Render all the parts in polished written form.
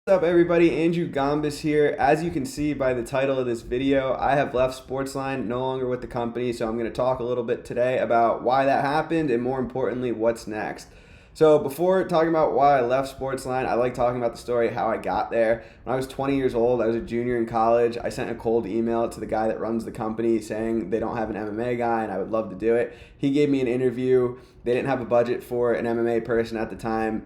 What's up, everybody? Andrew Gombis here. As you can see by the title of this video, I have left SportsLine, no longer with the company, so I'm going to talk a little bit today about why that happened and, more importantly, what's next. So before talking about why I left SportsLine, I like talking about the story how I got there. When I was 20 years old, I was a junior in college. I sent a cold email to the guy that runs the company saying they don't have an MMA guy and I would love to do it. He gave me an interview. They didn't have a budget for an MMA person at the time.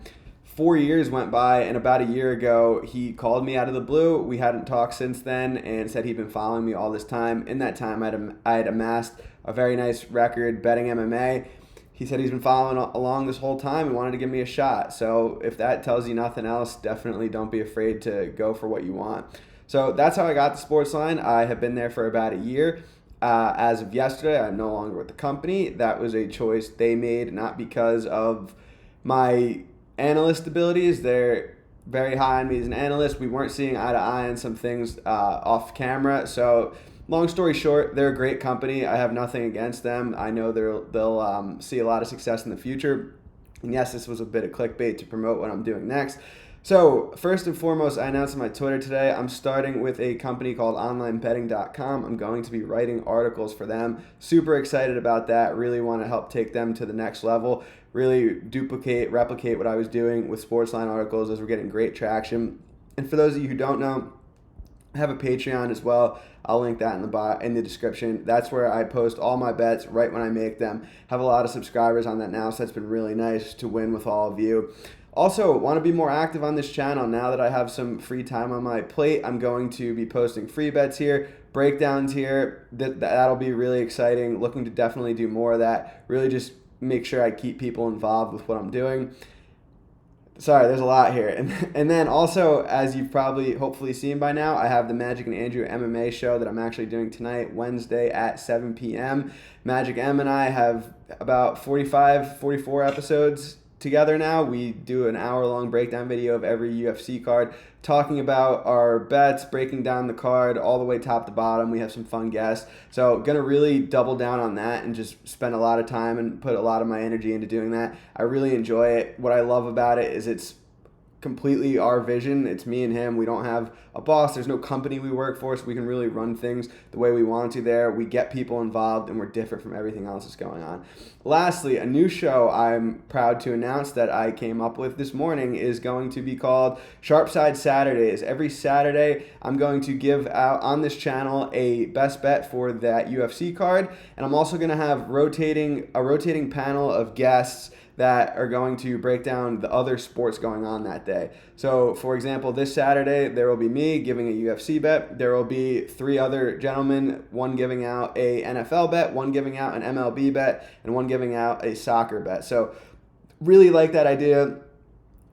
4 years went by, and about a year ago, he called me out of the blue. We hadn't talked since then, and said he'd been following me all this time. In that time, I had amassed a very nice record betting MMA. He said he's been following along this whole time and wanted to give me a shot. So if that tells you nothing else, definitely don't be afraid to go for what you want. So that's how I got to SportsLine. I have been there for about a year. As of yesterday, I'm no longer with the company. That was a choice they made, not because of my analyst abilities. They're very high on me as an analyst. We weren't seeing eye to eye on some things off camera. So long story short, they're a great company. I have nothing against them. I know they'll see a lot of success in the future. And yes, this was a bit of clickbait to promote what I'm doing next. So first and foremost, I announced on my Twitter today, I'm starting with a company called onlinebetting.com. I'm going to be writing articles for them. Super excited about that. Really want to help take them to the next level. Really replicate what I was doing with Sportsline articles as we're getting great traction. And for those of you who don't know, I have a Patreon as well. I'll link that in the description. That's where I post all my bets right when I make them. Have a lot of subscribers on that now, so that's been really nice to win with all of you. Also, want to be more active on this channel now that I have some free time on my plate. I'm going to be posting free bets here, breakdowns here. That'll be really exciting. Looking to definitely do more of that. Really just make sure I keep people involved with what I'm doing. Sorry, there's a lot here. And then also, as you've probably hopefully seen by now, I have the Magic and Andrew MMA show that I'm actually doing tonight, Wednesday at 7 p.m. Magic M and I have about 44 episodes together now. We do an hour-long breakdown video of every UFC card, talking about our bets, breaking down the card all the way top to bottom. We have some fun guests. So going to really double down on that and just spend a lot of time and put a lot of my energy into doing that. I really enjoy it. What I love about it is it's completely our vision. It's me and him. We don't have a boss. There's no company we work for, so we can really run things the way we want to there. We get people involved, and we're different from everything else that's going on. Lastly, a new show I'm proud to announce that I came up with this morning is going to be called Sharpside Saturdays. Every Saturday, I'm going to give out on this channel a best bet for that UFC card, and I'm also going to have a rotating panel of guests that are going to break down the other sports going on that day. So, for example, this Saturday, there will be me giving a UFC bet. There will be three other gentlemen, one giving out a NFL bet, one giving out an MLB bet, and one giving out a soccer bet. So, really like that idea.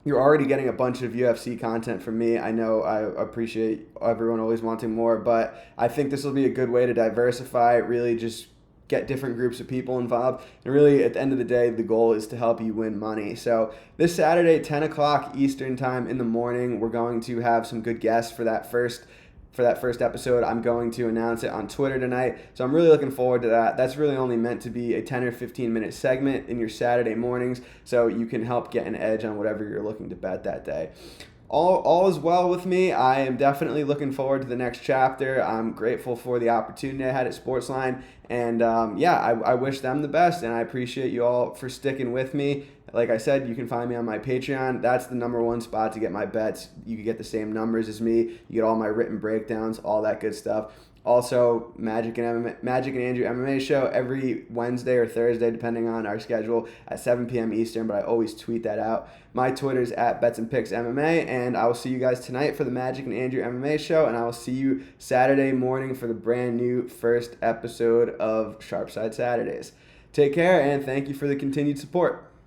You're already getting a bunch of UFC content from me. I know I appreciate everyone always wanting more, but I think this will be a good way to diversify, really just get different groups of people involved. And really, at the end of the day, the goal is to help you win money. So this Saturday, 10 o'clock Eastern time in the morning, we're going to have some good guests for that first episode. I'm going to announce it on Twitter tonight. So I'm really looking forward to that. That's really only meant to be a 10 or 15 minute segment in your Saturday mornings, so you can help get an edge on whatever you're looking to bet that day. All is well with me. I am definitely looking forward to the next chapter. I'm grateful for the opportunity I had at SportsLine. And I wish them the best. And I appreciate you all for sticking with me. Like I said, you can find me on my Patreon. That's the number one spot to get my bets. You can get the same numbers as me. You get all my written breakdowns, all that good stuff. Also, Magic and Andrew MMA show every Wednesday or Thursday, depending on our schedule, at 7 p.m. Eastern, but I always tweet that out. My Twitter's at Bets and Picks MMA, and I will see you guys tonight for the Magic and Andrew MMA show, and I will see you Saturday morning for the brand new first episode of Sharpside Saturdays. Take care, and thank you for the continued support.